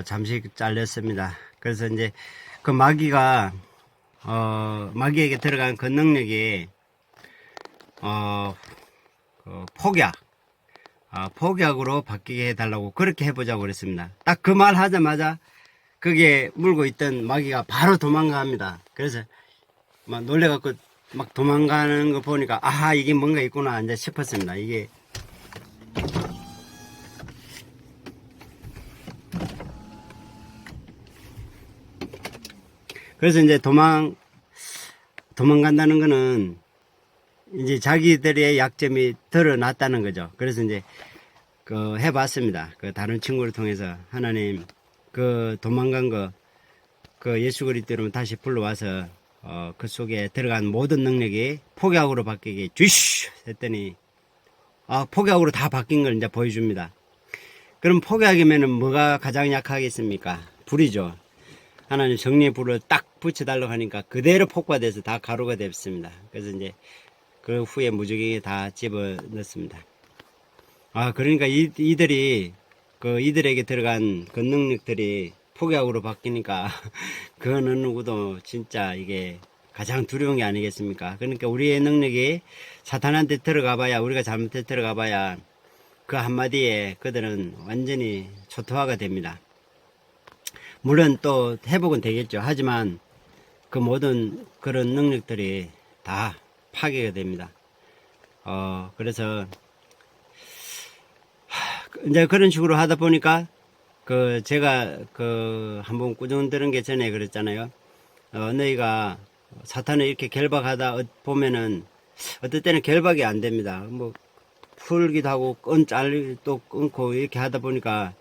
잠시 잘렸습니다. 그래서 이제 그 마귀가, 마귀에게 들어간 그 능력이, 폭약, 폭약으로 바뀌게 해달라고 그렇게 해보자고 그랬습니다. 딱 그 말 하자마자 그게 물고 있던 마귀가 바로 도망갑니다. 그래서 막 놀래갖고 막 도망가는 거 보니까, 아하, 이게 뭔가 있구나, 이제 싶었습니다. 이게, 그래서 이제 도망간다는 거는 이제 자기들의 약점이 드러났다는 거죠. 그래서 이제 해봤습니다. 그 다른 친구를 통해서 하나님 그 도망간 거 그 예수 그리스도로 다시 불러와서 그 속에 들어간 모든 능력이 폭약으로 바뀌게 주시 했더니 폭약으로 다 바뀐 걸 이제 보여줍니다. 그럼 폭약이면은 뭐가 가장 약하겠습니까? 불이죠. 하나님 정리의 불을 딱 붙여달라고 하니까 그대로 폭파돼서 다 가루가 됐습니다. 그래서 이제 그 후에 무적에게 다 집어넣습니다. 그러니까 이들이 이들에게 들어간 그 능력들이 폭약으로 바뀌니까 그 어느 누구도 진짜 이게 가장 두려운 게 아니겠습니까? 그러니까 우리의 능력이 사탄한테 들어가 봐야, 우리가 잘못해 들어가 봐야 그 한마디에 그들은 완전히 초토화가 됩니다. 물론 또 회복은 되겠죠. 하지만 그 모든 그런 능력들이 다 파괴가 됩니다. 그래서 이제 그런 식으로 하다 보니까 제가 한번 꾸준히 들은 게 전에 그랬잖아요. 너희가 사탄을 이렇게 결박하다 보면은 어떨 때는 결박이 안 됩니다. 뭐 풀기도 하고 또 끊고 이렇게 하다 보니까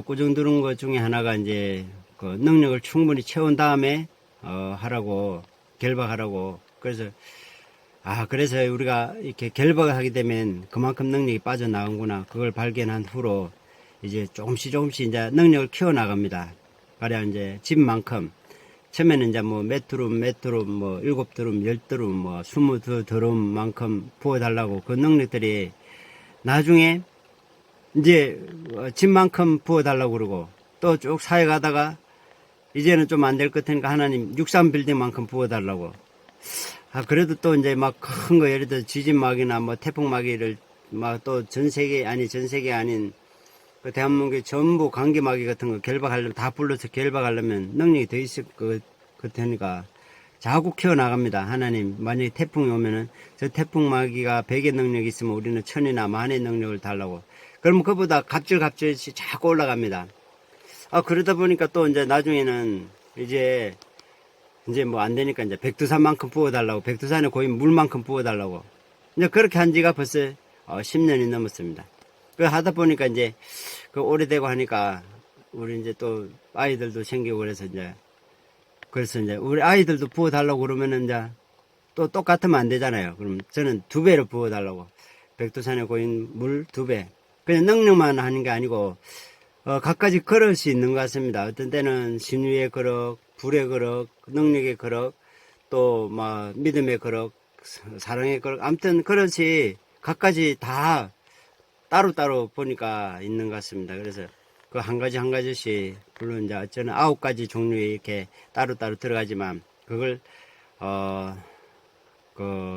꾸준히 들은 것 중에 하나가 이제 능력을 충분히 채운 다음에 하라고, 결박하라고. 그래서 우리가 이렇게 결박을 하게 되면 그만큼 능력이 빠져나가는구나. 그걸 발견한 후로 이제 조금씩 이제 능력을 키워나갑니다. 가령 이제 집만큼. 처음에는 이제 뭐 몇 드룸, 뭐 7드룸, 10드룸, 뭐 20드룸만큼 부어달라고 그 능력들이 나중에 이제 집만큼 부어달라고 그러고 또 쭉 사회 가다가 이제는 좀 안 될 것 같으니까 하나님 63빌딩만큼 부어달라고. 그래도 또 이제 막 큰 거, 예를 들어 지진막이나 뭐 태풍막이를 막 또 전 세계 아닌 그 대한민국의 전부 관계막이 같은 거 결박하려면, 다 불러서 결박하려면 능력이 더 있을 것 같으니까 자꾸 키워나갑니다. 하나님, 만약에 태풍이 오면은 저 태풍막이가 100의 능력이 있으면 우리는 1000이나 10,000의 능력을 달라고. 그러면 그보다 갑질갑질이 자꾸 올라갑니다. 그러다 보니까 또 이제 나중에는 이제 뭐 안 되니까 이제 백두산만큼 부어달라고, 백두산에 고인 물만큼 부어달라고. 이제 그렇게 한 지가 벌써 10년이 넘었습니다. 그 하다 보니까 이제 오래되고 하니까 우리 이제 또 아이들도 생기고 그래서 이제 우리 아이들도 부어달라고 그러면은 이제 또 똑같으면 안 되잖아요. 그럼 저는 2배로 부어달라고. 백두산에 고인 물 2배. 그냥 능력만 하는 게 아니고 갖가지 그릇이 있는 것 같습니다. 어떤 때는 신유의 그릇, 불의 그릇, 능력의 그릇, 또 막 믿음의 그릇, 사랑의 그릇, 아무튼 그릇이 갖가지 다 따로따로 보니까 있는 것 같습니다. 그래서 그 한 가지씩, 물론 이제 저는 9가지 종류에 이렇게 따로따로 들어가지만, 그걸,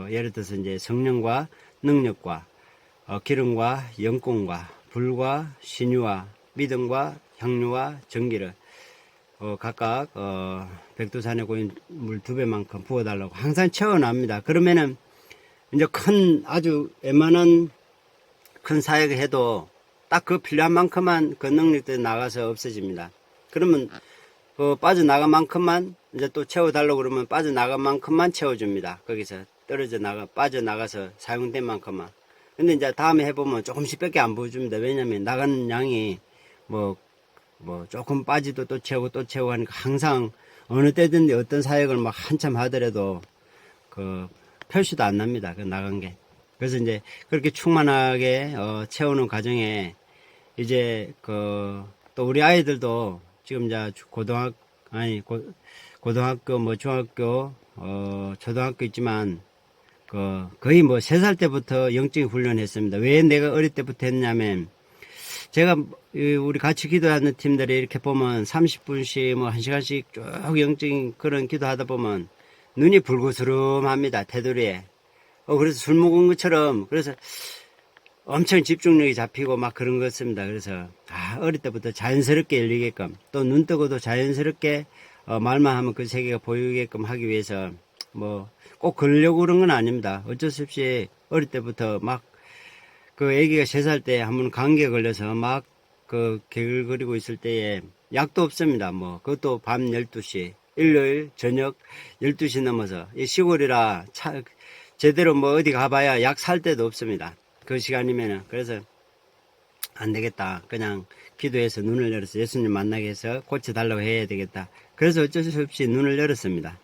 예를 들어서 이제 성령과 능력과, 기름과 영권과, 불과 신유와, 믿음과 향유와 전기를, 각각, 백두산에 고인 물 2배만큼 부어달라고 항상 채워납니다. 그러면은, 이제 아주 웬만한 큰 사역을 해도 딱 그 필요한 만큼만 그 능력들이 나가서 없어집니다. 그러면 빠져나간 만큼만 이제 또 채워달라고 그러면 빠져나간 만큼만 채워줍니다. 거기서 빠져나가서 사용된 만큼만. 근데 이제 다음에 해보면 조금씩 밖에 안 부어줍니다. 왜냐면 나가는 양이 뭐 조금 빠지도 또 채우고 하니까 항상 어느 때든지 어떤 사역을 막 한참 하더라도 표시도 안 납니다. 나간 게. 그래서 이제 그렇게 충만하게 채우는 과정에 이제 또 우리 아이들도 지금 이제 고등학교 뭐 중학교 초등학교 있지만 거의 뭐 3살 때부터 영적인 훈련을 했습니다. 왜 내가 어릴 때부터 했냐면 제가 우리 같이 기도하는 팀들이 이렇게 보면 30분씩 뭐 1시간씩 쭉 영적인 그런 기도하다 보면 눈이 불그스름합니다. 테두리에. 그래서 술 먹은 것처럼 그래서 엄청 집중력이 잡히고 막 그런 것 같습니다. 그래서 어릴 때부터 자연스럽게 열리게끔 또 눈 뜨고도 자연스럽게 말만 하면 그 세계가 보이게끔 하기 위해서 뭐 꼭 그러려고 그런 건 아닙니다. 어쩔 수 없이 어릴 때부터 막 그 애기가 3살 때 한번 감기에 걸려서 막 그 개글거리고 있을 때에 약도 없습니다. 뭐 그것도 밤 12시 일요일 저녁 12시 넘어서 이 시골이라 제대로 뭐 어디 가봐야 약 살 데도 없습니다. 그 시간이면은. 그래서 안 되겠다. 그냥 기도해서 눈을 열어서 예수님 만나게 해서 고쳐달라고 해야 되겠다. 그래서 어쩔 수 없이 눈을 열었습니다.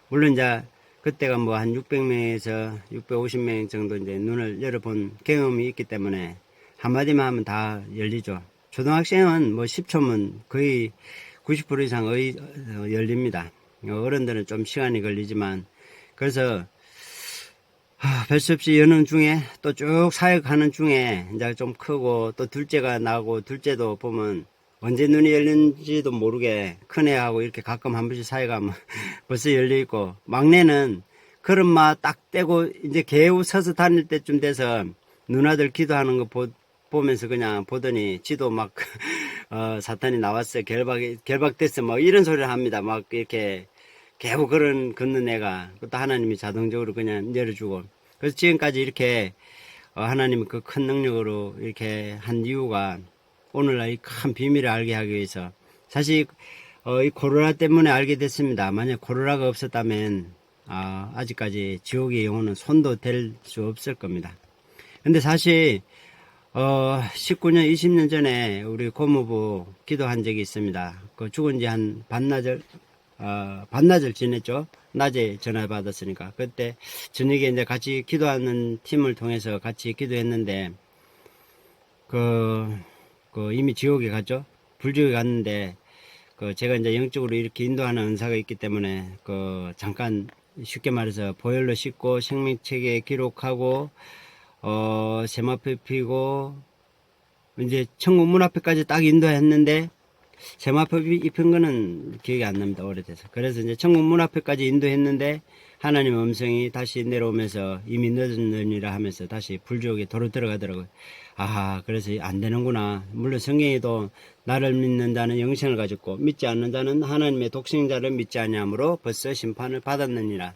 물론 이제 그때가 뭐 한 600명에서 650명 정도 이제 눈을 열어본 경험이 있기 때문에 한마디만 하면 다 열리죠. 초등학생은 뭐 10초면 거의 90% 이상 열립니다. 어른들은 좀 시간이 걸리지만 그래서 별 수 없이 여는 중에 또 쭉 사역하는 중에 이제 좀 크고 또 둘째가 나고 둘째도 보면 언제 눈이 열린지도 모르게 큰애하고 이렇게 가끔 한 번씩 사역하면 벌써 열려있고 막내는 걸음마 딱 떼고 이제 개우 서서 다닐 때쯤 돼서 누나들 기도하는 거 보면서 그냥 보더니 지도 막 사탄이 나왔어 결박됐어 뭐 이런 소리를 합니다. 막 이렇게 개우 걷는 애가 그것도 하나님이 자동적으로 그냥 열어주고 그래서 지금까지 이렇게 하나님이 그 큰 능력으로 이렇게 한 이유가 오늘날 이 큰 비밀을 알게 하기 위해서 사실 이 코로나 때문에 알게 됐습니다. 만약 코로나가 없었다면 아직까지 지옥의 영혼은 손도 댈 수 없을 겁니다. 근데 사실 19년 20년 전에 우리 고모부 기도한 적이 있습니다. 그 죽은 지 한 반나절 지냈죠. 낮에 전화 받았으니까 그때 저녁에 이제 같이 기도하는 팀을 통해서 같이 기도했는데 이미 지옥에 갔죠. 불지옥에 갔는데 제가 이제 영적으로 이렇게 인도하는 은사가 있기 때문에 잠깐 쉽게 말해서 보혈로 씻고 생명책에 기록하고 세마포 피고 이제 천국 문 앞에까지 딱 인도했는데 세마포 입힌 거는 기억이 안 납니다. 오래돼서. 그래서 이제 천국 문 앞에까지 인도했는데 하나님의 음성이 다시 내려오면서 이미 늦었느니라 하면서 다시 불지옥에 도로 들어가더라고요. 그래서 안 되는구나. 물론 성경에도 나를 믿는 자는 영생을 가졌고 믿지 않는 자는 하나님의 독생자를 믿지 아니하므로 벌써 심판을 받았느니라.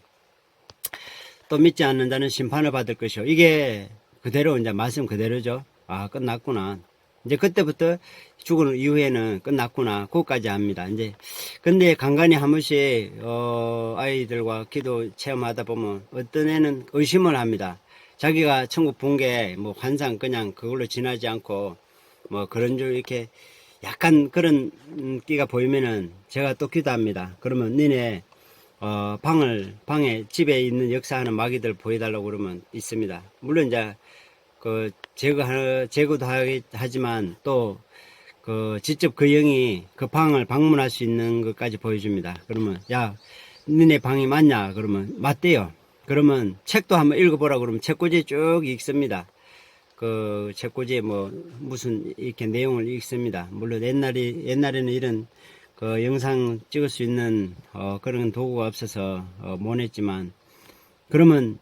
또 믿지 않는 자는 심판을 받을 것이요. 이게 그대로 이제 말씀 그대로죠. 끝났구나. 이제 그때부터 죽은 이후에는 끝났구나. 그것까지 합니다. 이제 근데 간간히 한 번씩 아이들과 기도 체험하다 보면 어떤 애는 의심을 합니다. 자기가 천국 본 게 뭐 환상 그냥 그걸로 지나지 않고 뭐 그런 줄 이렇게 약간 그런 끼가 보이면은 제가 또 기도합니다. 그러면 니네 방에 집에 있는 역사하는 마귀들 보여달라고 그러면 있습니다. 물론 이제 제거도 하지만 또 직접 그 영이 그 방을 방문할 수 있는 것까지 보여줍니다. 그러면 야 니네 방이 맞냐? 그러면 맞대요. 그러면 책도 한번 읽어보라 그러면 책꽂이에 쭉 읽습니다. 책꽂이에 뭐 무슨 이렇게 내용을 읽습니다. 물론 옛날에는 이런 영상 찍을 수 있는 그런 도구가 없어서 못 했지만 그러면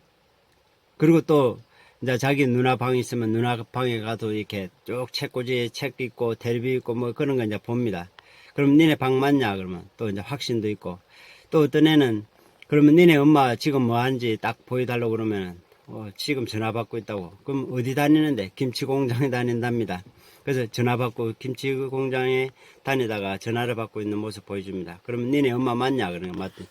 그리고 또 이제 자기 누나 방이 있으면 누나 방에 가도 이렇게 쭉 책꽂이에 책 있고 텔레비 있고 뭐 그런 거 이제 봅니다. 그럼 니네 방 맞냐? 그러면 또 이제 확신도 있고 또 어떤 애는 그러면 니네 엄마 지금 뭐 하는지 딱 보여달라고 그러면 지금 전화 받고 있다고. 그럼 어디 다니는데? 김치 공장에 다닌답니다. 그래서 전화 받고 김치 공장에 다니다가 전화를 받고 있는 모습 보여줍니다. 그러면 니네 엄마 맞냐? 그러면 맞대.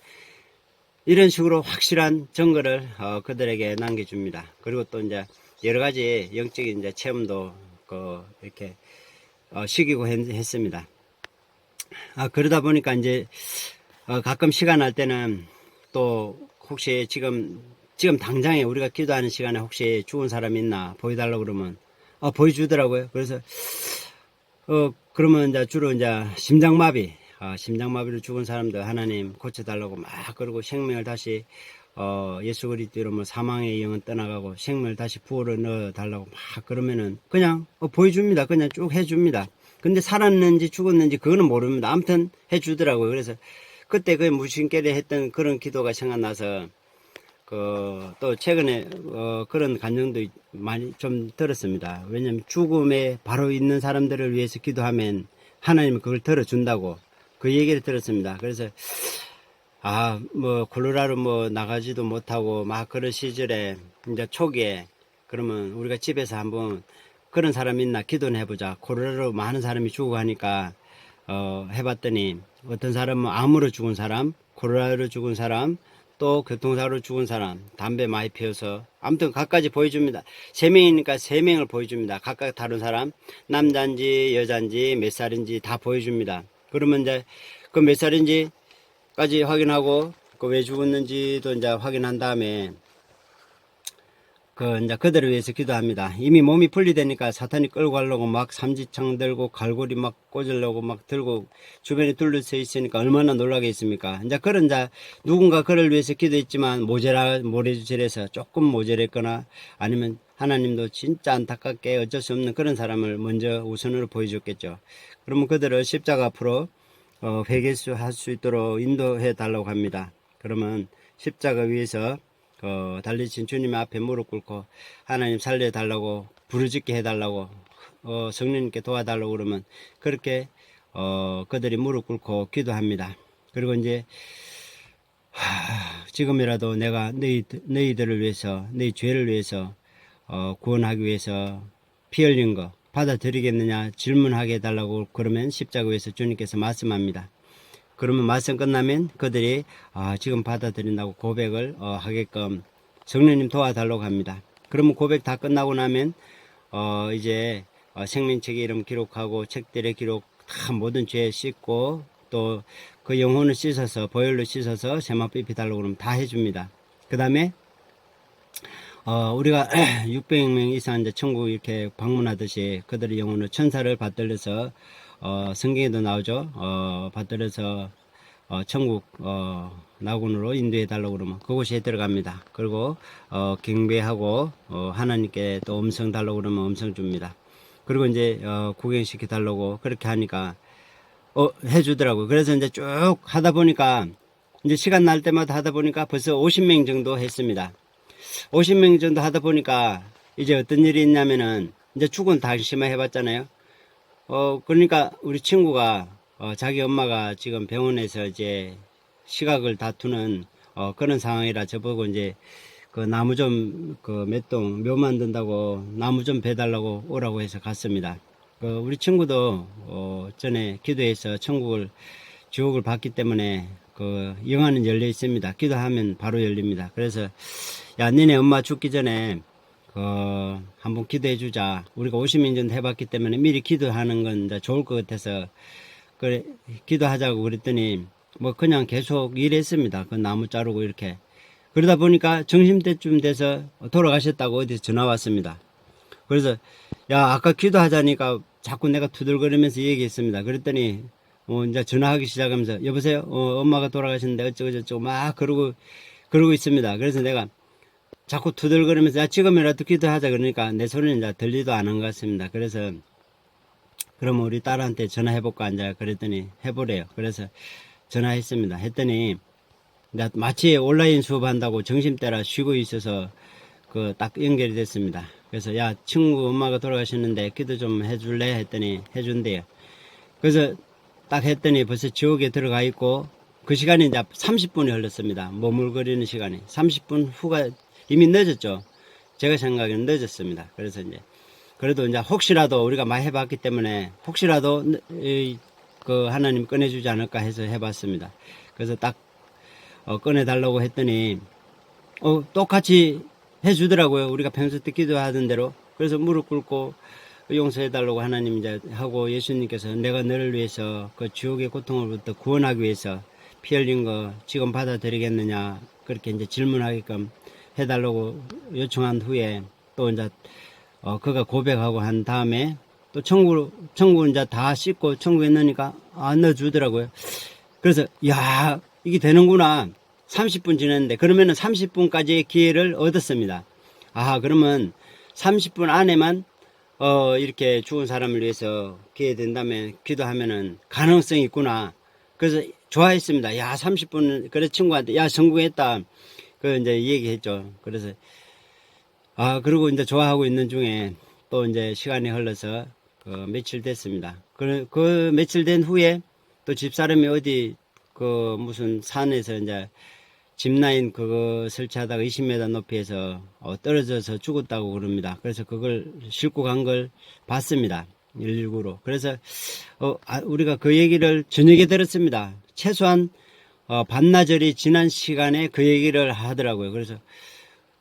이런 식으로 확실한 증거를 그들에게 남겨줍니다. 그리고 또 이제 여러 가지 영적인 이제 체험도 이렇게 시키고 했습니다. 그러다 보니까 이제 가끔 시간 날 때는 또 혹시 지금 당장에 우리가 기도하는 시간에 혹시 죽은 사람 있나 보여달라고 그러면 보여주더라고요. 그래서 그러면 이제 주로 이제 심장마비로 죽은 사람들 하나님 고쳐달라고 막 그러고 생명을 다시 예수 그리스도 이름으로 사망의 영은 떠나가고 생명을 다시 부활을 넣어달라고 막 그러면은 그냥 보여줍니다. 그냥 쭉 해줍니다. 근데 살았는지 죽었는지 그거는 모릅니다. 아무튼 해주더라고요. 그래서 그때 그 무신께래 했던 그런 기도가 생각나서 또 최근에 그런 감정도 많이 좀 들었습니다. 왜냐면 죽음에 바로 있는 사람들을 위해서 기도하면 하나님은 그걸 들어준다고 그 얘기를 들었습니다. 그래서 뭐 콜로라도 뭐 나가지도 못하고 막 그런 시절에 이제 초기에 그러면 우리가 집에서 한번 그런 사람 있나 기도는 해보자. 콜로라로 많은 사람이 죽어가니까 해봤더니 어떤 사람은 암으로 죽은 사람, 콜로라로 죽은 사람, 또 교통사고로 죽은 사람, 담배 많이 피워서 아무튼 각가지 보여줍니다. 3명이니까 3명을 보여줍니다. 각각 다른 사람, 남자인지 여자인지 몇 살인지 다 보여줍니다. 그러면 이제 그 몇 살인지까지 확인하고 그 왜 죽었는지도 이제 확인한 다음에 이제 그들을 위해서 기도합니다. 이미 몸이 분리되니까 사탄이 끌고 가려고 막 삼지창 들고 갈고리 막 꽂으려고 막 들고 주변에 둘러서 있으니까 얼마나 놀라겠습니까? 이제 누군가 그를 위해서 기도했지만 모래주절에서 조금 모자랬거나 아니면 하나님도 진짜 안타깝게 어쩔 수 없는 그런 사람을 먼저 우선으로 보여줬겠죠. 그러면 그들을 십자가 앞으로 회개할 수 있도록 인도해 달라고 합니다. 그러면 십자가 위에서 달리신 주님 앞에 무릎 꿇고 하나님 살려달라고 부르짖게 해달라고 성령님께 도와달라고 그러면 그렇게 그들이 무릎 꿇고 기도합니다. 그리고 이제 지금이라도 내가 너희들을 위해서 너희 죄를 위해서 구원하기 위해서 피 흘린 거 받아들이겠느냐 질문하게 해달라고 그러면 십자가 위에서 주님께서 말씀합니다. 그러면 말씀 끝나면 그들이 지금 받아들인다고 고백을 하게끔 성령님 도와달라고 합니다. 그러면 고백 다 끝나고 나면 이제 생명책에 이름 기록하고 책들의 기록 다 모든 죄 씻고 또 그 영혼을 씻어서 보혈로 씻어서 세마포 입히달라고 그러면 다 해줍니다. 그 다음에 우리가 600명 이상 이제 천국 이렇게 방문하듯이 그들의 영혼을 천사를 받들려서 성경에도 나오죠. 받들어서 천국 낙원으로 인도해 달라고 그러면 그곳에 들어갑니다. 그리고 경배하고 하나님께 또 음성 달라고 그러면 음성 줍니다. 그리고 이제 구경시켜 달라고 그렇게 하니까 해주더라고요. 그래서 이제 쭉 하다 보니까 이제 시간 날 때마다 하다 보니까 벌써 50명 정도 했습니다. 50명 정도 하다 보니까 이제 어떤 일이 있냐면은 이제 죽은 당시만 해봤잖아요. 그러니까 우리 친구가 자기 엄마가 지금 병원에서 이제 시각을 다투는 그런 상황이라 저보고 이제 그 나무 좀 몇 동 묘 만든다고 나무 좀 배달라고 오라고 해서 갔습니다. 우리 친구도 전에 기도해서 지옥을 봤기 때문에 영화는 열려 있습니다. 기도하면 바로 열립니다. 그래서 야 니네 엄마 죽기 전에 한번 기도해 주자. 우리가 50년 전도 해봤기 때문에 미리 기도하는 건 이제 좋을 것 같아서 그래 기도하자고 그랬더니 뭐 그냥 계속 일했습니다. 그 나무 자르고 이렇게 그러다 보니까 점심때쯤 돼서 돌아가셨다고 어디서 전화 왔습니다. 그래서 야 아까 기도하자니까 자꾸 내가 투덜거리면서 얘기했습니다. 그랬더니 이제 전화하기 시작하면서 여보세요 엄마가 돌아가셨는데 어쩌고저쩌고 막 그러고 있습니다. 그래서 내가 자꾸 투덜거리면서 야 지금이라도 기도하자 그러니까 내 소리는 이제 들리도 않은 것 같습니다. 그래서 그러면 우리 딸한테 전화해볼까 앉아 그랬더니 해보래요. 그래서 전화했습니다. 했더니 마치 온라인 수업한다고 점심때라 쉬고 있어서 딱 연결이 됐습니다. 그래서 야 친구 엄마가 돌아가셨는데 기도 좀 해줄래 했더니 해준대요. 그래서 딱 했더니 벌써 지옥에 들어가 있고 그 시간이 이제 30분이 흘렀습니다. 머물거리는 시간이 30분 후가 이미 늦었죠. 제가 생각에는 늦었습니다. 그래서 이제 그래도 이제 혹시라도 우리가 많이 해봤기 때문에 혹시라도 하나님 꺼내주지 않을까 해서 해봤습니다. 그래서 딱 꺼내달라고 했더니 똑같이 해주더라고요. 우리가 평소 때 기도하던 대로. 그래서 무릎 꿇고 용서해달라고 하나님 이제 하고 예수님께서 내가 너를 위해서 그 지옥의 고통으로부터 구원하기 위해서 피 흘린 거 지금 받아들이겠느냐 그렇게 이제 질문하게끔 해달라고 요청한 후에 또 이제 그가 고백하고 한 다음에 또 천국을 이제 다 씻고 천국에 넣으니까 넣어주더라고요. 그래서 야 이게 되는구나 30분 지났는데, 그러면은 30분까지의 기회를 얻었습니다. 아, 그러면 30분 안에만 이렇게 죽은 사람을 위해서 기회 된다면 기도하면은 가능성이 있구나. 그래서 좋아했습니다. 야, 30분, 그래, 친구한테, 야, 성공했다. 그, 이제 얘기했죠. 그래서, 아, 그리고 이제 좋아하고 있는 중에 또 이제 시간이 흘러서 며칠 됐습니다. 그 며칠 된 후에 또 집사람이 어디 그 무슨 산에서 이제 짚라인 그거 설치하다가 20m 높이에서 떨어져서 죽었다고 그럽니다. 그래서 그걸 싣고 간 걸 봤습니다. 119로. 그래서 우리가 그 얘기를 저녁에 들었습니다. 최소한 반나절이 지난 시간에 그 얘기를 하더라고요. 그래서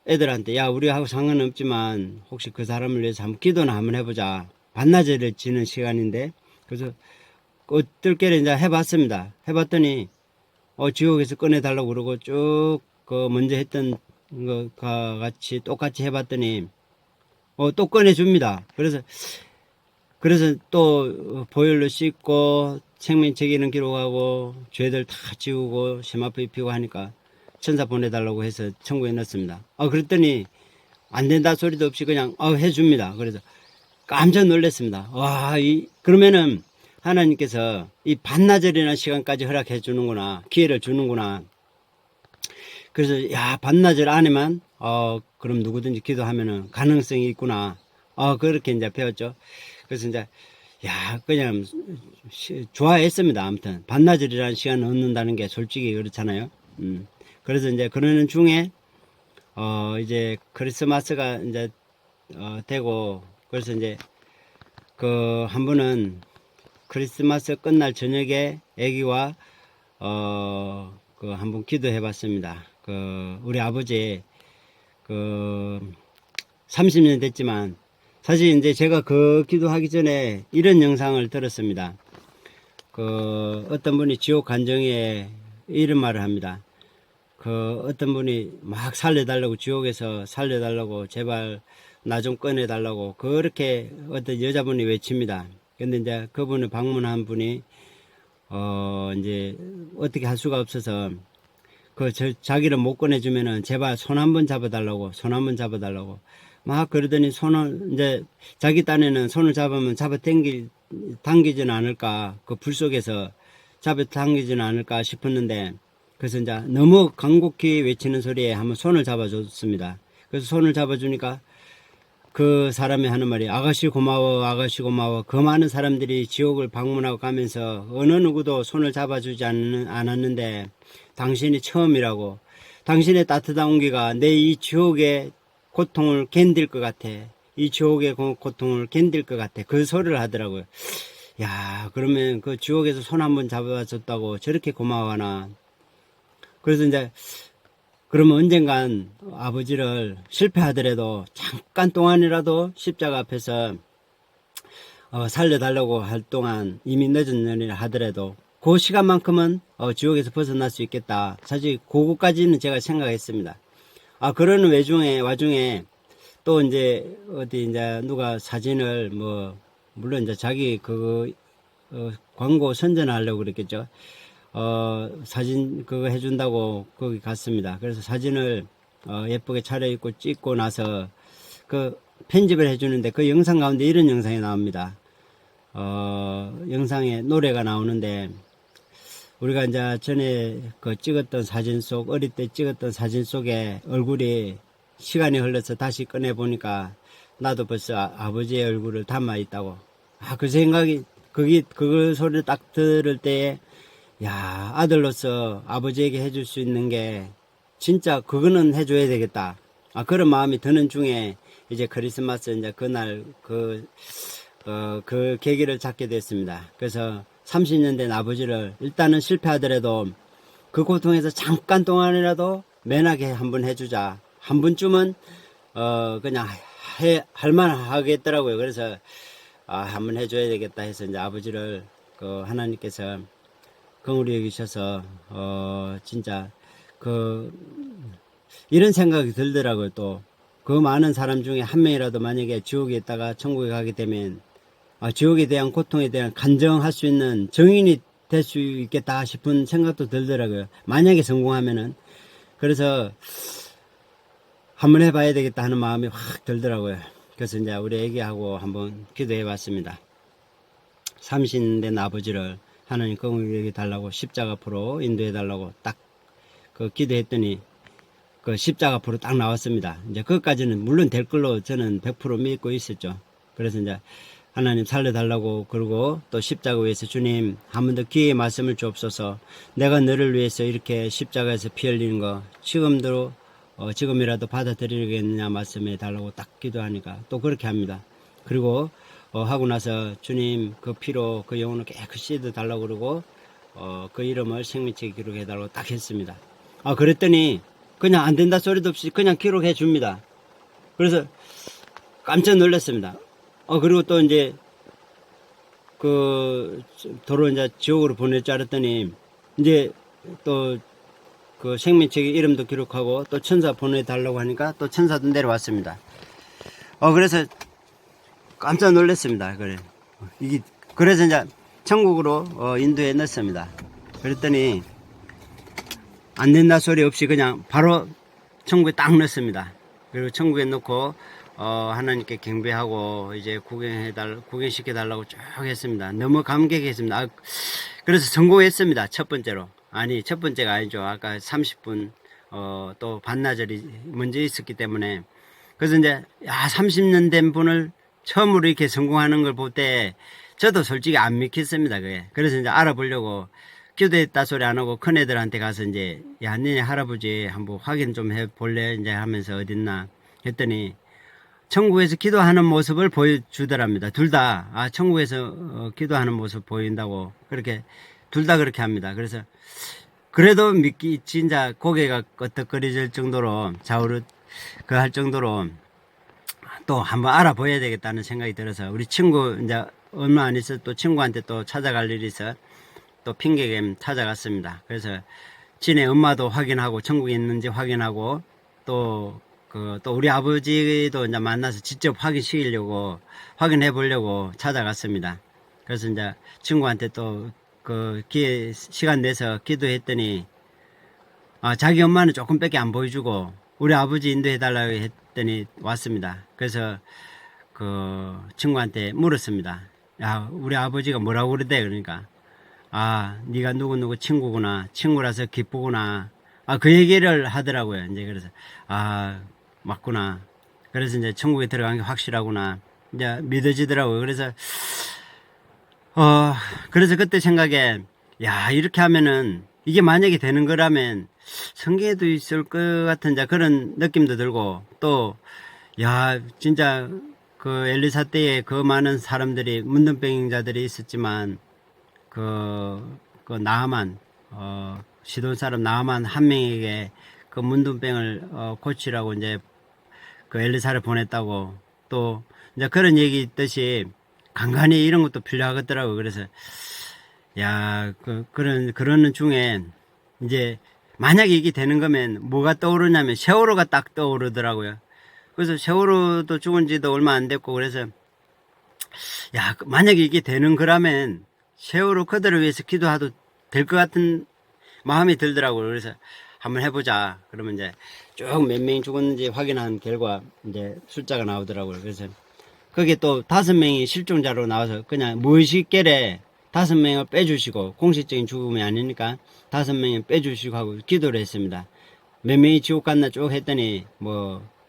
애들한테, 야, 우리하고 상관없지만 혹시 그 사람을 위해서 한번 기도나 한번 해보자. 반나절이 지는 시간인데. 그래서 어떨게 이제 해봤습니다. 해봤더니 지옥에서 꺼내달라고 그러고 쭉 그 먼저 했던 것과 같이 똑같이 해봤더니 또 꺼내줍니다. 그래서 또 보혈로 씻고 생명책임은 기록하고 죄들 다 지우고 세마포 입히고 하니까 천사 보내달라고 해서 천국에 넣었습니다. 그랬더니 안 된다 소리도 없이 그냥 해줍니다. 그래서 깜짝 놀랐습니다. 와, 그러면은 하나님께서 이 반나절이나 시간까지 허락해 주는구나, 기회를 주는구나. 그래서 야, 반나절 안에만 그럼 누구든지 기도하면은 가능성이 있구나. 그렇게 이제 배웠죠. 그래서 이제 야, 그냥 좋아했습니다. 아무튼 반나절이라는 시간을 얻는다는 게 솔직히 그렇잖아요. 그래서 이제 그러는 중에 이제 크리스마스가 이제 되고, 그래서 이제 그 한 분은 크리스마스 끝날 저녁에 애기와 그 한 번 기도해 봤습니다. 우리 아버지 30년 됐지만 사실 이제 제가 그 기도하기 전에 이런 영상을 들었습니다. 어떤 분이 지옥 간정에 이런 말을 합니다. 어떤 분이 막 살려달라고, 지옥에서 살려달라고, 제발 나 좀 꺼내달라고, 그렇게 어떤 여자분이 외칩니다. 근데 이제 그분을 방문한 분이, 이제 어떻게 할 수가 없어서, 자기를 못 꺼내주면은 제발 손 한번 잡아달라고, 손 한번 잡아달라고. 막 그러더니 이제 자기 딴에는 손을 잡으면 당기지는 않을까, 그 불 속에서 당기지는 않을까 싶었는데, 그래서 이제 너무 간곡히 외치는 소리에 한번 손을 잡아줬습니다. 그래서 손을 잡아주니까 그 사람이 하는 말이, 아가씨 고마워, 아가씨 고마워. 그 많은 사람들이 지옥을 방문하고 가면서 어느 누구도 손을 잡아주지 않았는데 당신이 처음이라고. 당신의 따뜻한 온기가 내 이 지옥의 고통을 견딜 것 같아. 이 지옥의 고통을 견딜 것 같아. 그 소리를 하더라고요. 야, 그러면 그 지옥에서 손 한번 잡아줬다고 저렇게 고마워하나. 그래서 이제 그러면 언젠간 아버지를 실패하더라도 잠깐 동안이라도 십자가 앞에서 살려달라고 할 동안, 이미 늦은 년이라 하더라도 그 시간만큼은 지옥에서 벗어날 수 있겠다. 사실 그거까지는 제가 생각했습니다. 그러는 와중에 또 이제 어디 이제 누가 사진을 물론 이제 자기 광고 선전하려고 그랬겠죠. 사진 그거 해준다고 거기 갔습니다. 그래서 사진을 예쁘게 차려입고 찍고 나서 편집을 해주는데 그 영상 가운데 이런 영상이 나옵니다. 영상에 노래가 나오는데, 우리가 이제 전에 찍었던 사진 어릴 때 찍었던 사진 속에 얼굴이 시간이 흘러서 다시 꺼내 보니까 나도 벌써 아버지의 얼굴을 담아 있다고. 그 생각이, 그 소리를 딱 들을 때에, 야, 아들로서 아버지에게 해줄 수 있는 게 진짜 그거는 해줘야 되겠다. 그런 마음이 드는 중에 이제 크리스마스 이제 그날 그 계기를 잡게 됐습니다. 그래서 30년 된 아버지를 일단은 실패하더라도 그 고통에서 잠깐 동안이라도 면하게 한번 해주자. 한 번쯤은 그냥 할만 하겠더라고요. 그래서 한번 해줘야 되겠다 해서 이제 아버지를 하나님께서 긍휼히 여기셔서 진짜 이런 생각이 들더라고요. 또 그 많은 사람 중에 한 명이라도 만약에 지옥에 있다가 천국에 가게 되면 지옥에 대한 고통에 대한 간정할 수 있는 정인이 될 수 있겠다 싶은 생각도 들더라고요. 만약에 성공하면은. 그래서 한번 해봐야 되겠다 하는 마음이 확 들더라고요. 그래서 이제 우리 애기하고 한번 기도해 봤습니다. 삼신된 아버지를 하나님 공의에게 달라고 십자가 앞으로 인도해 달라고 딱 그 기도했더니 그 십자가 앞으로 딱 나왔습니다. 이제 그것까지는 물론 될 걸로 저는 100% 믿고 있었죠. 그래서 이제 하나님 살려달라고 그러고 또 십자가 위에서 주님 한 번 더 기회의 말씀을 주옵소서. 내가 너를 위해서 이렇게 십자가에서 피 흘리는 거 지금이라도 받아들이겠느냐 말씀해 달라고 딱 기도하니까 또 그렇게 합니다. 그리고 하고 나서 주님 그 피로 그 영혼을 깨끗이 씻어 달라고 그러고 그 이름을 생명책에 기록해 달라고 딱 했습니다. 그랬더니 그냥 안 된다 소리도 없이 그냥 기록해 줍니다. 그래서 깜짝 놀랐습니다. 그리고 또 이제 그 도로 이제 지옥으로 보낼 줄 알았더니 이제 또 그 생명책에 이름도 기록하고 또 천사 보내달라고 하니까 또 천사도 내려왔습니다. 그래서 깜짝 놀랐습니다. 그래. 그래서 이제 천국으로 인도해 넣습니다. 그랬더니 안 된다 소리 없이 그냥 바로 천국에 딱 넣습니다. 그리고 천국에 넣고 하나님께 경배하고 이제 구경시켜 달라고 쭉 했습니다. 너무 감격했습니다. 그래서 성공했습니다. 첫 번째로. 아니, 첫 번째가 아니죠. 아까 30분 또 반나절이 먼저 있었기 때문에. 그래서 이제 30년 된 분을 처음으로 이렇게 성공하는 걸 볼 때 저도 솔직히 안 믿겠습니다. 그게. 그래서 이제 알아보려고 기도했다 소리 안 하고 큰애들한테 가서 이제 야, 니네 할아버지 한번 확인 좀 해볼래? 이제 하면서 어딨나 했더니 천국에서 기도하는 모습을 보여주더랍니다. 둘 다 천국에서 기도하는 모습 보인다고 그렇게 둘 다 그렇게 합니다. 그래서 그래도 믿기 진짜 고개가 끄덕거려질 정도로 좌우로 그 할 정도로 또 한번 알아봐야 되겠다는 생각이 들어서 우리 친구 이제 얼마 안 있어 또 친구한테 또 찾아갈 일이 있어 또 핑계겸 찾아갔습니다. 그래서 지네 엄마도 확인하고 천국에 있는지 확인하고 또 우리 아버지도 이제 만나서 직접 확인시키려고 확인해 보려고 찾아갔습니다. 그래서 이제 친구한테 또 시간 내서 기도했더니 자기 엄마는 조금밖에 안 보여주고 우리 아버지 인도해 달라고 했더니 왔습니다. 그래서 그 친구한테 물었습니다. 야, 우리 아버지가 뭐라고 그러대? 그러니까 네가 누구누구 친구구나, 친구라서 기쁘구나. 그 얘기를 하더라고요. 이제 그래서 맞구나. 그래서 이제 천국에 들어간 게 확실하구나. 이제 믿어지더라고요. 그래서 그때 생각에 야, 이렇게 하면은 이게 만약에 되는 거라면 성경에도 있을 것 같은 그런 느낌도 들고 또 야, 진짜 그 엘리사 때에 그 많은 사람들이 문둥병자들이 있었지만 그 나아만 시돈 사람 나아만 한 명에게 그 문둥병을 고치라고 이제 그 엘리사를 보냈다고 또 이제 그런 얘기 있듯이 간간히 이런 것도 필요하겠더라고. 그래서 야, 그러는 중에 이제 만약에 이게 되는 거면 뭐가 떠오르냐면 세월호가 딱 떠오르더라고요. 그래서 세월호도 죽은 지도 얼마 안 됐고 그래서 야, 만약에 이게 되는 거라면 세월호 그들을 위해서 기도해도 될 것 같은 마음이 들더라고요. 그래서 한번 해보자. 그러면 이제 쭉 몇 명이 죽었는지 확인한 결과 이제 숫자가 나오더라고요. 그래서 거기에 또 5명이 실종자로 나와서 그냥 무의식결에 5명을 빼주시고 공식적인 죽음이 아니니까 5명이 빼주시고 하고 기도를 했습니다. 몇 명이 지옥 갔나 쭉 했더니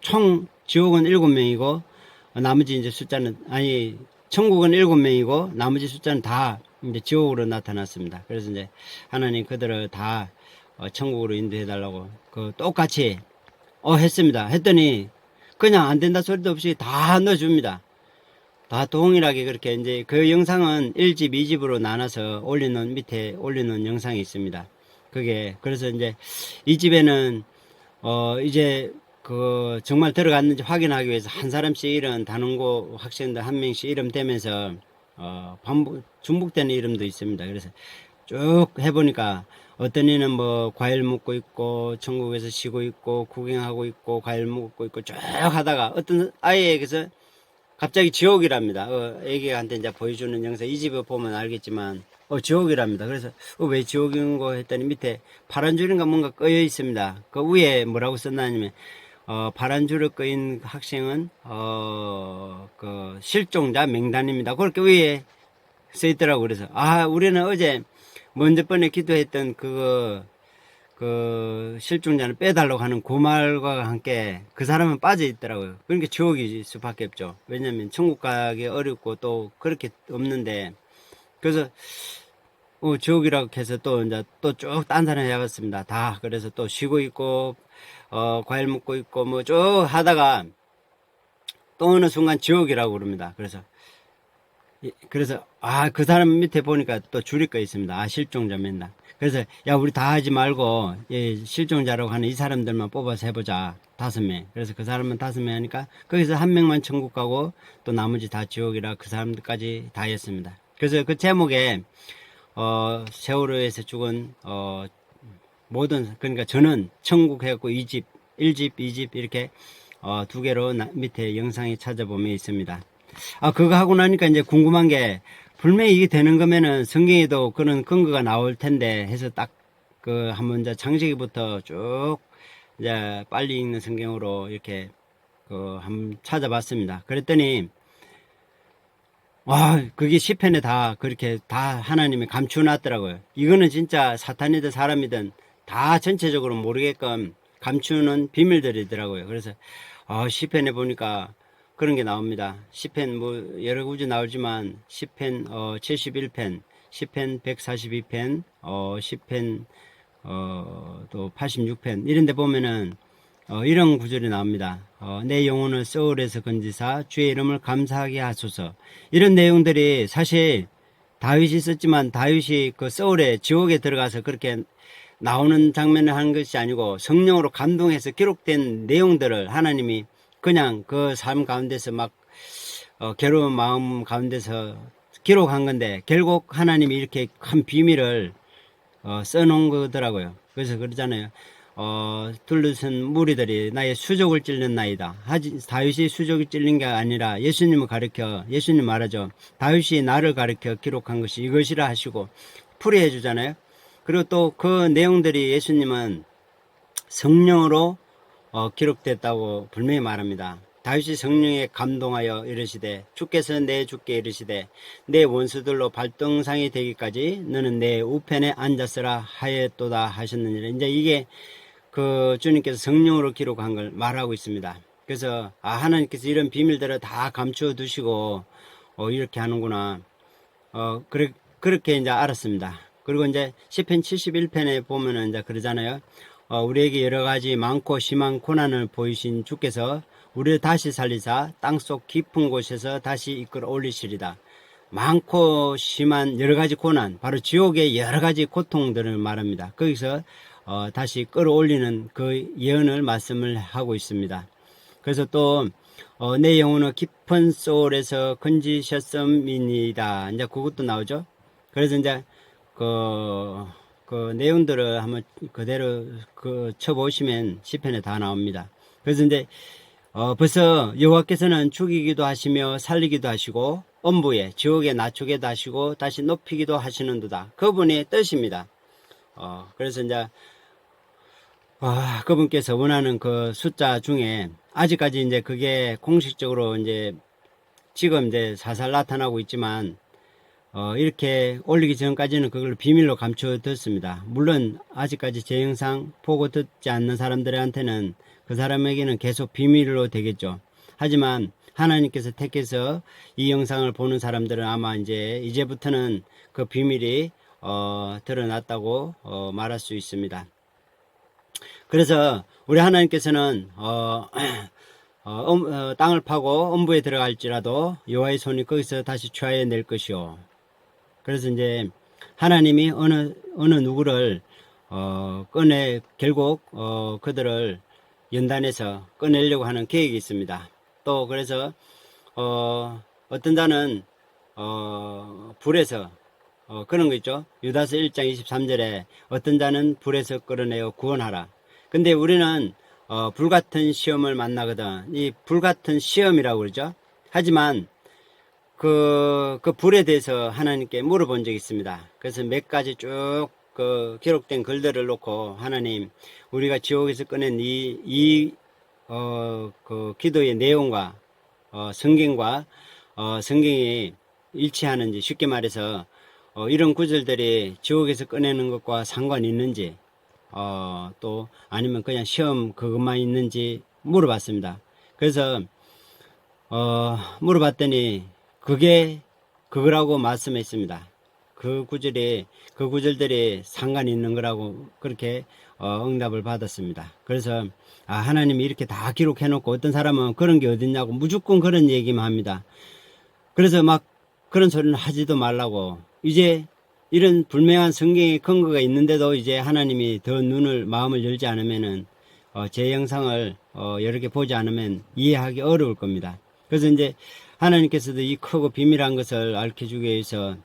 총 지옥은 7명이고 나머지 이제 숫자는 천국은 7명이고 나머지 숫자는 다 이제 지옥으로 나타났습니다. 그래서 이제 하나님 그들을 다 천국으로 인도해 달라고 똑같이 했습니다. 했더니 그냥 안 된다 소리도 없이 다 넣어줍니다. 다 동일하게 그렇게 이제 그 영상은 1집, 2집으로 나눠서 밑에 올리는 영상이 있습니다. 그래서 이제 이 집에는 이제 정말 들어갔는지 확인하기 위해서 한 사람씩 이름 단원고 학생들 한 명씩 이름 대면서 중복되는 이름도 있습니다. 그래서 쭉 해보니까 어떤 이는 과일 먹고 있고 천국에서 쉬고 있고 구경하고 있고 과일 먹고 있고 쭉 하다가 어떤 아이에게서 갑자기 지옥이랍니다. 애기한테 이제 보여주는 영상, 이 집에 보면 알겠지만, 지옥이랍니다. 그래서, 왜 지옥인 거 했더니 밑에 파란 줄인가 뭔가 꺼여 있습니다. 그 위에 뭐라고 썼나냐면, 파란 줄을 꺼인 학생은, 그, 실종자 명단입니다. 그렇게 위에 써 있더라고. 그래서, 우리는 어제 먼저 번에 기도했던 그 실종자를 빼달라고 하는 그 말과 함께 그 사람은 빠져 있더라고요. 그러니까 지옥일 수밖에 없죠. 왜냐면 천국 가기 어렵고 또 그렇게 없는데, 그래서 지옥이라고 해서 또 이제 또 쭉 딴 사람 해봤습니다. 다. 그래서 또 쉬고 있고 과일 먹고 있고 뭐 쭉 하다가 또 어느 순간 지옥이라고 그럽니다. 그래서 그 사람 밑에 보니까 또 줄이 꺼 있습니다. 실종자 맨날. 그래서 야, 우리 다 하지 말고 실종자라고 하는 이 사람들만 뽑아서 해보자. 5명. 그래서 그 사람은 5명 하니까 거기서 1명만 천국 가고 또 나머지 다 지옥이라 그 사람들까지 다 했습니다. 그래서 그 제목에 세월호에서 죽은 모든, 그러니까 저는 천국 해갖고 2집, 1집, 2집 이렇게 2개로 밑에 영상이 찾아보면 있습니다. 그거 하고 나니까 이제 궁금한 게, 분명히 이게 되는 거면은 성경에도 그런 근거가 나올 텐데 해서 딱 한번 이제 창세기부터 쭉 이제 빨리 읽는 성경으로 이렇게 한번 찾아봤습니다. 그랬더니 그게 시편에 다 그렇게 다 하나님이 감추놨더라고요. 이거는 진짜 사탄이든 사람이든 다 전체적으로 모르게끔 감추는 비밀들이더라고요. 그래서 시편에 보니까 그런 게 나옵니다. 시편 뭐 여러 구절 나오지만 시편 71편, 시편 142편, 시편 또 86편 이런 데 보면은 이런 구절이 나옵니다. 내 영혼을 소울에서 건지사 주의 이름을 감사하게 하소서. 이런 내용들이 사실 다윗이 썼지만 다윗이 그 소울에 지옥에 들어가서 그렇게 나오는 장면을 하는 것이 아니고 성령으로 감동해서 기록된 내용들을 하나님이 그냥 그 삶 가운데서 막 괴로운 마음 가운데서 기록한 건데, 결국 하나님이 이렇게 한 비밀을 써놓은 거더라고요. 그래서 그러잖아요. 둘러선 무리들이 나의 수족을 찔른 나이다. 다윗이 수족이 찔린 게 아니라 예수님을 가르쳐, 예수님 말하죠. 다윗이 나를 가르쳐 기록한 것이 이것이라 하시고 풀이해 주잖아요. 그리고 또 그 내용들이 예수님은 성령으로 기록됐다고 분명히 말합니다. 다윗이 성령에 감동하여 이르시되 주께서 내 주께 이르시되 내 원수들로 발등상이 되기까지 너는 내 우편에 앉았으라 하였도다 하셨느니라. 이제 이게 그 주님께서 성령으로 기록한 걸 말하고 있습니다. 그래서 하나님께서 이런 비밀들을 다 감추어 두시고 이렇게 하는구나. 그렇게 이제 알았습니다. 그리고 이제 시편 71편에 보면은 이제 그러잖아요. 우리에게 여러 가지 많고 심한 고난을 보이신 주께서 우리를 다시 살리사 땅속 깊은 곳에서 다시 이끌어 올리시리다. 많고 심한 여러 가지 고난, 바로 지옥의 여러 가지 고통들을 말합니다. 거기서 다시 끌어올리는 그 예언을 말씀을 하고 있습니다. 그래서 또 내 영혼을 깊은 소울에서 건지셨음이니이다. 이제 그것도 나오죠. 그래서 이제 그 내용들을 한번 그대로 쳐보시면 시편에 다 나옵니다. 그래서 이제 벌써 여호와께서는 죽이기도 하시며 살리기도 하시고 엄부에 지옥에 낮추기도 하시고 다시 높이기도 하시는도다. 그분의 뜻입니다. 그래서 이제 그분께서 원하는 그 숫자 중에 아직까지 이제 그게 공식적으로 이제 지금 이제 살살 나타나고 있지만 이렇게 올리기 전까지는 그걸 비밀로 감춰뒀습니다. 물론 아직까지 제 영상 보고 듣지 않는 사람들한테는 그 사람에게는 계속 비밀로 되겠죠. 하지만 하나님께서 택해서 이 영상을 보는 사람들은 아마 이제부터는 그 비밀이 드러났다고 말할 수 있습니다. 그래서 우리 하나님께서는 땅을 파고 엄부에 들어갈지라도 여호와의 손이 거기서 다시 취하여 낼 것이요. 그래서 이제 하나님이 어느 누구를 결국 그들을 연단해서 꺼내려고 하는 계획이 있습니다. 또 그래서 어떤 자는 불에서 그런 거 있죠. 유다서 1장 23절에 어떤 자는 불에서 끌어내어 구원하라. 근데 우리는 불같은 시험을 만나거든. 이 불같은 시험이라고 그러죠. 하지만 그 불에 대해서 하나님께 물어본 적이 있습니다. 그래서 몇 가지 쭉 그 기록된 글들을 놓고 하나님, 우리가 지옥에서 꺼낸 그 기도의 내용과 성경과 성경이 일치하는지, 쉽게 말해서 이런 구절들이 지옥에서 꺼내는 것과 상관이 있는지, 또 아니면 그냥 시험 그것만 있는지 물어봤습니다. 그래서 물어봤더니 그게 그거라고 말씀했습니다. 그 구절들이 상관이 있는 거라고 그렇게 응답을 받았습니다. 그래서 하나님이 이렇게 다 기록해 놓고, 어떤 사람은 그런 게 어딨냐고 무조건 그런 얘기만 합니다. 그래서 막 그런 소리는 하지도 말라고, 이제 이런 불명한 성경의 근거가 있는데도 이제 하나님이 더 마음을 열지 않으면은 제 영상을 여러 개 보지 않으면 이해하기 어려울 겁니다. 그래서 이제 하나님께서도 이 크고 비밀한 것을 알려주기 위해서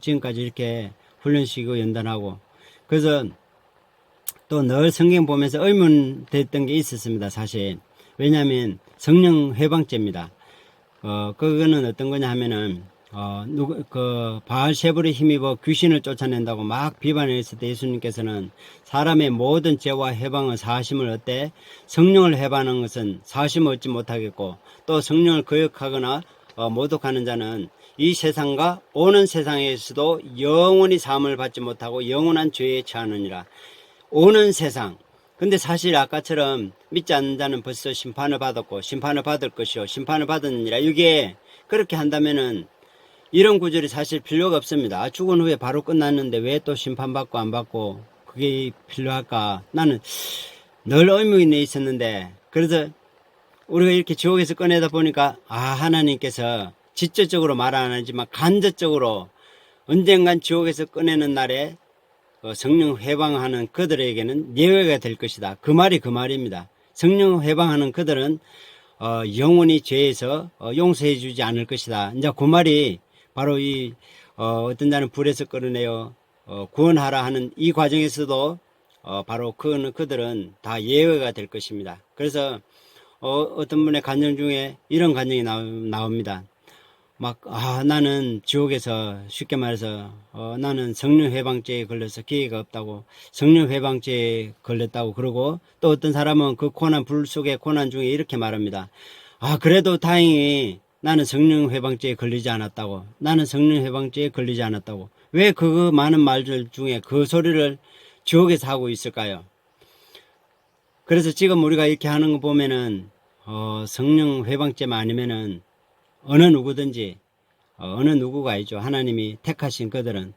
지금까지 이렇게 훈련시키고 연단하고, 그래서 또 늘 성경 보면서 의문됐던 게 있었습니다, 사실. 왜냐하면 성령 회방죄입니다. 그거는 어떤 거냐 하면은 바알세불에 힘입어 귀신을 쫓아낸다고 막 비판했을 때 예수님께서는 사람의 모든 죄와 해방을 사하심을 얻되 성령을 해방하는 것은 사하심을 얻지 못하겠고, 또 성령을 거역하거나 모독하는 자는 이 세상과 오는 세상에서도 영원히 사함을 받지 못하고 영원한 죄에 처하느니라. 오는 세상. 근데 사실 아까처럼 믿지 않는 자는 벌써 심판을 받았고 심판을 받을 것이요 심판을 받았느니라. 이게 그렇게 한다면은 이런 구절이 사실 필요가 없습니다. 죽은 후에 바로 끝났는데 왜 또 심판받고 안 받고 그게 필요할까? 나는 늘 의문이 있었는데, 그래서 우리가 이렇게 지옥에서 꺼내다 보니까 하나님께서 직접적으로 말 안 하지만 간접적으로 언젠간 지옥에서 꺼내는 날에 성령 회방하는 그들에게는 예외가 될 것이다. 그 말이 그 말입니다. 성령 회방하는 그들은 영원히 죄에서 용서해 주지 않을 것이다. 이제 그 말이 바로 어떤 자는 불에서 끌어내어 구원하라 하는 이 과정에서도 바로 그들은 다 예외가 될 것입니다. 그래서 어떤 분의 간증 중에 이런 간증이 나옵니다. 나는 지옥에서, 쉽게 말해서 나는 성령 회방죄에 걸려서 기회가 없다고, 성령 회방죄에 걸렸다고 그러고, 또 어떤 사람은 그 불 속의 고난 중에 이렇게 말합니다. 그래도 다행히 나는 성령 회방죄에 걸리지 않았다고, 나는 성령 회방죄에 걸리지 않았다고. 왜 그 많은 말들 중에 그 소리를 지옥에서 하고 있을까요? 그래서 지금 우리가 이렇게 하는 거 보면은 성령 회방죄만 아니면은 어느 누구든지, 어느 누구가 아니죠. 하나님이 택하신 그들은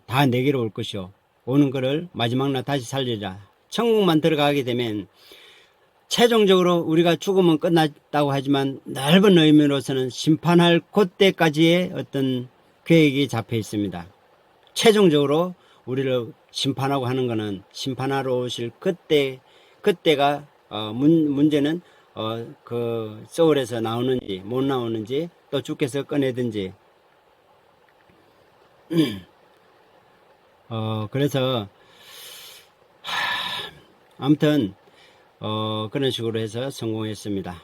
다 내게로 올 것이요 오는 그를 마지막 날 다시 살리리라. 천국만 들어가게 되면 최종적으로 우리가 죽으면 끝났다고 하지만 넓은 의미로서는 심판할 그때까지의 어떤 계획이 잡혀 있습니다. 최종적으로 우리를 심판하고 하는 것은 심판하러 오실 그때가 문제는 그 소울에서 나오는지 못 나오는지, 또 주께서 꺼내든지. 그래서 아무튼 그런 식으로 해서 성공했습니다.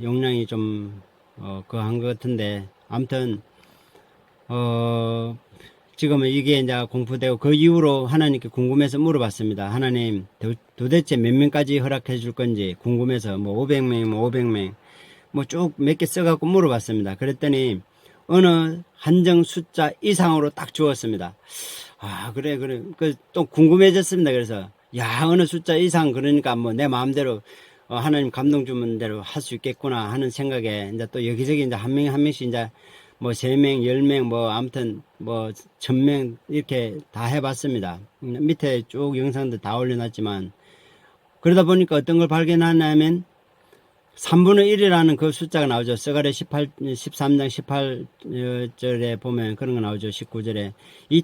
용량이 좀 그한 것 같은데, 아무튼 지금은 이게 이제 공부되고, 그 이후로 하나님께 궁금해서 물어봤습니다. 하나님, 도대체 몇 명까지 허락해 줄 건지 궁금해서 500명, 500명 쭉 몇 개 써갖고 물어봤습니다. 그랬더니 어느 한정 숫자 이상으로 딱 주었습니다. 그래. 또 궁금해졌습니다. 그래서 어느 숫자 이상, 그러니까 내 마음대로 하나님 감동 주는 대로 할 수 있겠구나 하는 생각에, 이제 또 여기저기 이제 한 명씩 이제 3명, 10명, 아무튼 1000명 이렇게 다 해봤습니다. 밑에 쭉 영상도 다 올려놨지만, 그러다 보니까 어떤 걸 발견하냐면 3분의 1이라는 그 숫자가 나오죠. 스가랴 13장 18절에 보면 그런 거 나오죠. 19절에 이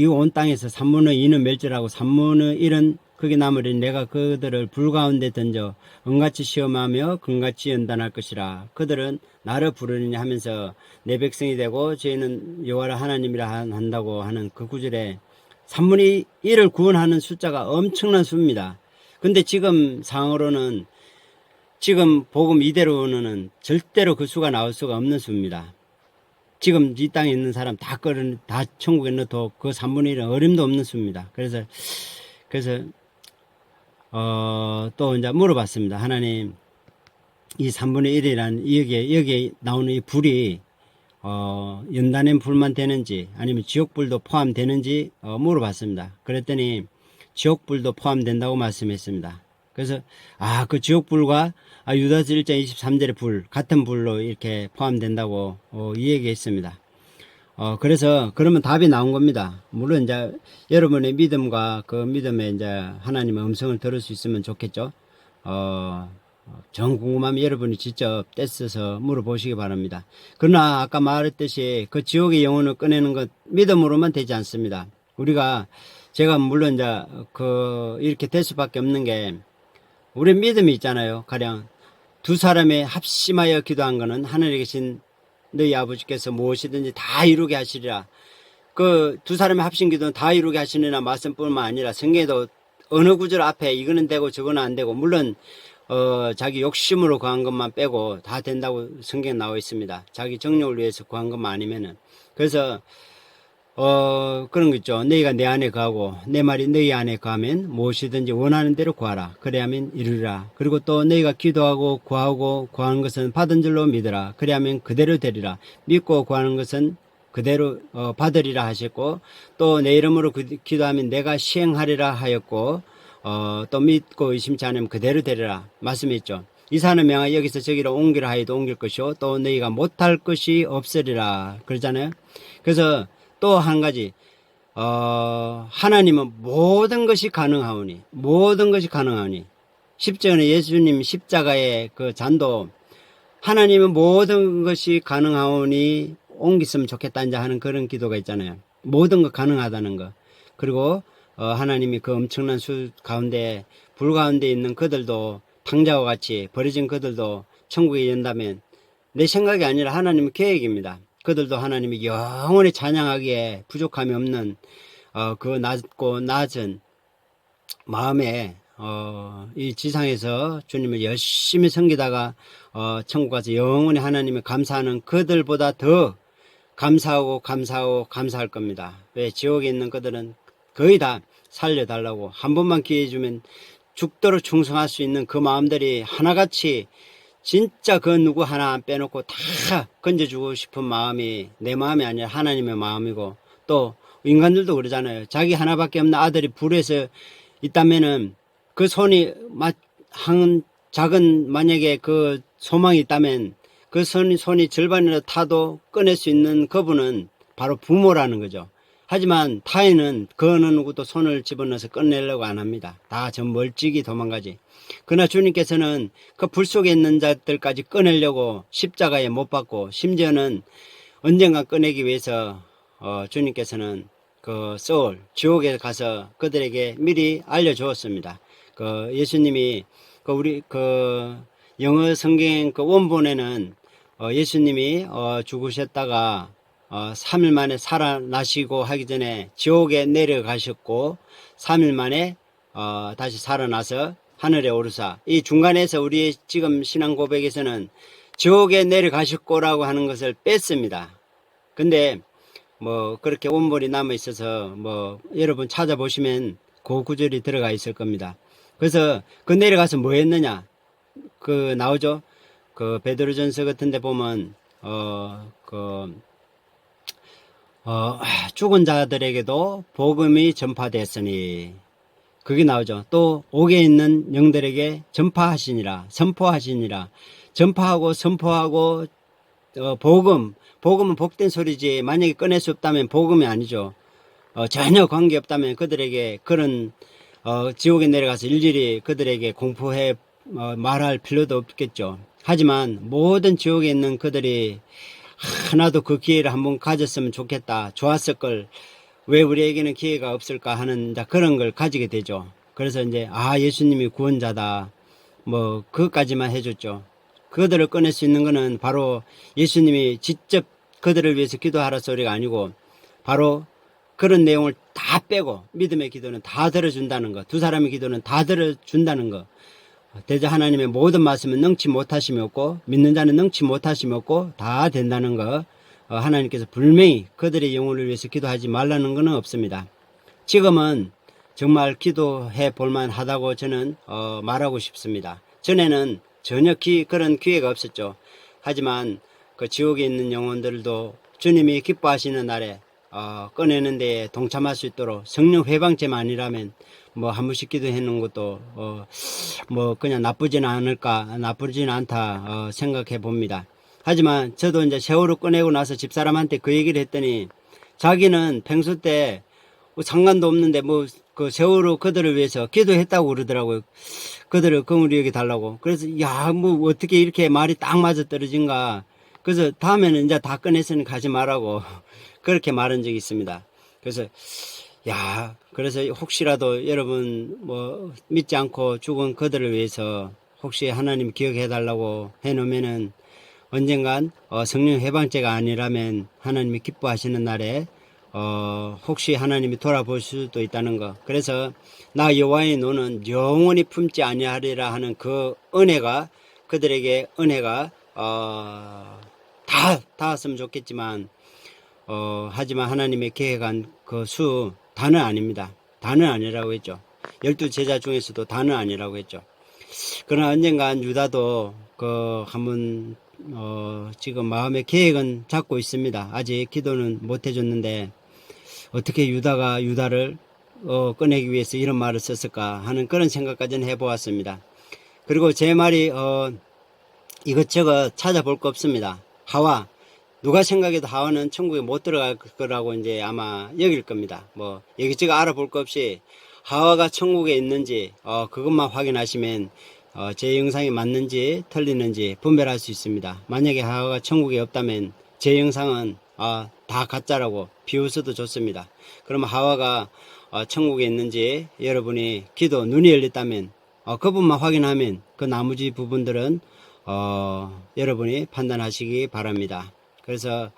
온 땅에서 3분의 2는 멸절하고 3분의 1은 거기 남으리니 내가 그들을 불 가운데 던져 은같이 시험하며 금같이 연단할 것이라. 그들은 나를 부르느냐 하면서 내 백성이 되고 저희는 여호와 하나님이라 한다고 하는 그 구절에 3분의 1을 구원하는 숫자가 엄청난 수입니다. 근데 지금 상으로는 지금 복음 이대로는 절대로 그 수가 나올 수가 없는 수입니다. 지금 이 땅에 있는 사람 다 천국에 넣어도 그 3분의 1은 어림도 없는 수입니다. 그래서 또 이제 물어봤습니다. 하나님, 이 3분의 1이란 여기에 나오는 이 불이 연단의 불만 되는지 아니면 지옥불도 포함되는지 물어봤습니다. 그랬더니 지옥불도 포함된다고 말씀했습니다. 그래서 그 지옥불과 유다서 1장 23절의 불 같은 불로 이렇게 포함된다고 이 얘기했습니다. 그래서 그러면 답이 나온 겁니다. 물론 이제 여러분의 믿음과 그 믿음에 이제 하나님의 음성을 들을 수 있으면 좋겠죠. 정 궁금하면 여러분이 직접 떼써서 물어보시기 바랍니다. 그러나 아까 말했듯이 그 지옥의 영혼을 꺼내는 것 믿음으로만 되지 않습니다. 제가 물론 이제 이렇게 될 수밖에 없는 게 우리 믿음이 있잖아요. 가령 두 사람이 합심하여 기도한 것은 하늘에 계신 너희 아버지께서 무엇이든지 다 이루게 하시리라. 그 두 사람의 합심 기도는 다 이루게 하시느냐 말씀뿐만 아니라 성경에도 어느 구절 앞에 이거는 되고 저거는 안 되고 물론 자기 욕심으로 구한 것만 빼고 다 된다고 성경에 나와 있습니다. 자기 정욕을 위해서 구한 것만 아니면은. 그래서 그런 거 있죠. 너희가 내 안에 거하고 내 말이 너희 안에 거하면 무엇이든지 원하는 대로 구하라. 그래야면 이루리라. 그리고 또 너희가 기도하고 구하고 구하는 것은 받은 줄로 믿으라. 그래야면 그대로 되리라. 믿고 구하는 것은 그대로 받으리라 하셨고 또 내 이름으로 기도하면 내가 시행하리라 하였고 또 믿고 의심치 않으면 그대로 되리라 말씀했죠. 이 산을 명하여 여기서 저기로 옮기라 하여도 옮길 것이요 또 너희가 못할 것이 없으리라 그러잖아요. 그래서 또 한 가지 하나님은 모든 것이 가능하오니 십자가는 예수님 십자가의 그 잔도 하나님은 모든 것이 가능하오니 옮겼으면 좋겠다 이제 하는 그런 기도가 있잖아요. 모든 것 가능하다는 거. 그리고 하나님이 그 엄청난 수 가운데 불 가운데 있는 그들도 탕자와 같이 버려진 그들도 천국에 연다면 내 생각이 아니라 하나님의 계획입니다. 그들도 하나님이 영원히 찬양하기에 부족함이 없는 그 낮고 낮은 마음에 이 지상에서 주님을 열심히 섬기다가 천국 가서 영원히 하나님을 감사하는 그들보다 더 감사할 겁니다. 왜? 지옥에 있는 그들은 거의 다 살려달라고 한 번만 기회 주면 죽도록 충성할 수 있는 그 마음들이 하나같이 진짜 그 누구 하나 안 빼놓고 다 건져주고 싶은 마음이 내 마음이 아니라 하나님의 마음이고 또 인간들도 그러잖아요. 자기 하나밖에 없는 아들이 불에서 있다면은 그 손이 작은 만약에 그 소망이 있다면 그 손이 절반이라도 타도 꺼낼 수 있는 그분은 바로 부모라는 거죠. 하지만 타인은 그 어느 누구도 손을 집어넣어서 꺼내려고 안 합니다. 다 저 멀찍이 도망가지. 그러나 주님께서는 그 불 속에 있는 자들까지 꺼내려고 십자가에 못 박고 심지어는 언젠가 꺼내기 위해서 주님께서는 그 소울 지옥에 가서 그들에게 미리 알려주었습니다. 그 예수님이 우리 영어 성경 그 원본에는 예수님이 죽으셨다가 3일 만에 살아나시고 하기 전에 지옥에 내려가셨고 3일 만에 다시 살아나서 하늘에 오르사 이 중간에서 우리의 지금 신앙 고백에서는 지옥에 내려가셨고라고 하는 것을 뺐습니다. 근데 뭐 그렇게 원본이 남아 있어서 뭐 여러분 찾아보시면 그 구절이 들어가 있을 겁니다. 그래서 그 내려가서 뭐 했느냐 그 나오죠. 그 베드로전서 같은 데 보면 죽은 자들에게도 복음이 전파됐으니 그게 나오죠. 또 옥에 있는 영들에게 전파하시니라 선포하시니라 전파하고 선포하고 복음은 복된 소리지 만약에 꺼낼 수 없다면 복음이 아니죠. 전혀 관계없다면 그들에게 그런 지옥에 내려가서 일일이 그들에게 공포해 말할 필요도 없겠죠. 하지만 모든 지옥에 있는 그들이 하나도 그 기회를 한번 가졌으면 좋겠다. 좋았을 걸. 왜 우리에게는 기회가 없을까 하는 그런 걸 가지게 되죠. 그래서 이제 예수님이 구원자다. 뭐 그것까지만 해줬죠. 그들을 꺼낼 수 있는 거는 바로 예수님이 직접 그들을 위해서 기도하라 소리가 아니고 바로 그런 내용을 다 빼고 믿음의 기도는 다 들어준다는 거. 두 사람의 기도는 다 들어준다는 거. 대저 하나님의 모든 말씀은 능치 못하심이 없고 믿는 자는 능치 못하심이 없고 다 된다는 거 하나님께서 분명히 그들의 영혼을 위해서 기도하지 말라는 것은 없습니다. 지금은 정말 기도해 볼만 하다고 저는 말하고 싶습니다. 전에는 전혀 그런 기회가 없었죠. 하지만 그 지옥에 있는 영혼들도 주님이 기뻐하시는 날에 꺼내는 데에 동참할 수 있도록 성령 회방제만이라면 뭐 한 번씩 기도해 놓은 것도 뭐 그냥 나쁘지는 않다 생각해 봅니다. 하지만 저도 이제 세월호 꺼내고 나서 집사람한테 그 얘기를 했더니 자기는 평소 때 뭐 상관도 없는데 뭐 그 세월호 그들을 위해서 기도했다고 그러더라고요. 그들을 긍휼히 여기 달라고. 그래서 야 뭐 어떻게 이렇게 말이 딱 맞아 떨어진가. 그래서 다음에는 이제 다 꺼냈으니 가지 말라고 그렇게 말한 적이 있습니다. 그래서 그래서 혹시라도 여러분 뭐 믿지 않고 죽은 그들을 위해서 혹시 하나님 기억해 달라고 해놓으면은 언젠간 성령 해방제가 아니라면 하나님이 기뻐하시는 날에 혹시 하나님이 돌아볼 수도 있다는 거. 그래서 나 여호와의 노는 영원히 품지 아니하리라 하는 그 은혜가 그들에게 은혜가 다 닿았으면 좋겠지만 하지만 하나님의 계획한 그 다는 아닙니다. 다는 아니라고 했죠. 12제자 중에서도 다는 아니라고 했죠. 그러나 언젠간 유다도 한번 지금 마음의 계획은 잡고 있습니다. 아직 기도는 못 해줬는데 어떻게 유다가 유다를 꺼내기 위해서 이런 말을 썼을까 하는 그런 생각까지는 해보았습니다. 그리고 제 말이 이것저것 찾아볼 거 없습니다. 하와 누가 생각해도 하와는 천국에 못 들어갈 거라고 이제 아마 여길 겁니다. 뭐 여기저기 알아볼 거 없이 하와가 천국에 있는지 그것만 확인하시면 제 영상이 맞는지 틀리는지 분별할 수 있습니다. 만약에 하와가 천국에 없다면 제 영상은 다 가짜라고 비웃어도 좋습니다. 그러면 하와가 천국에 있는지 여러분이 눈이 열렸다면 그 부분만 확인하면 그 나머지 부분들은 여러분이 판단하시기 바랍니다. 그래서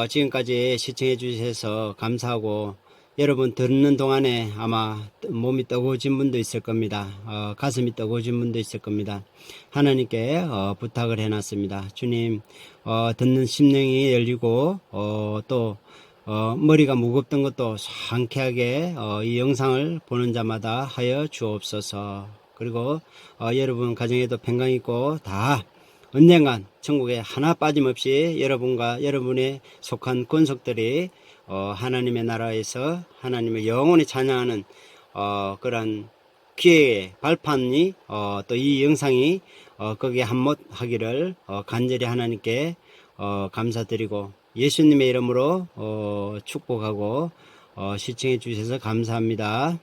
지금까지 시청해 주셔서 감사하고 여러분 듣는 동안에 아마 몸이 뜨거워진 분도 있을 겁니다. 가슴이 뜨거워진 분도 있을 겁니다. 하나님께 부탁을 해놨습니다. 주님 듣는 심령이 열리고 또 머리가 무겁던 것도 상쾌하게 이 영상을 보는 자마다 하여 주옵소서. 그리고 여러분 가정에도 평강 있고 다 언젠간 천국에 하나 빠짐없이 여러분과 여러분의 속한 권속들이 하나님의 나라에서 하나님의 영원히 찬양하는 그런 기회의 발판이 또 이 영상이 거기에 한몫하기를 간절히 하나님께 감사드리고 예수님의 이름으로 축복하고 시청해 주셔서 감사합니다.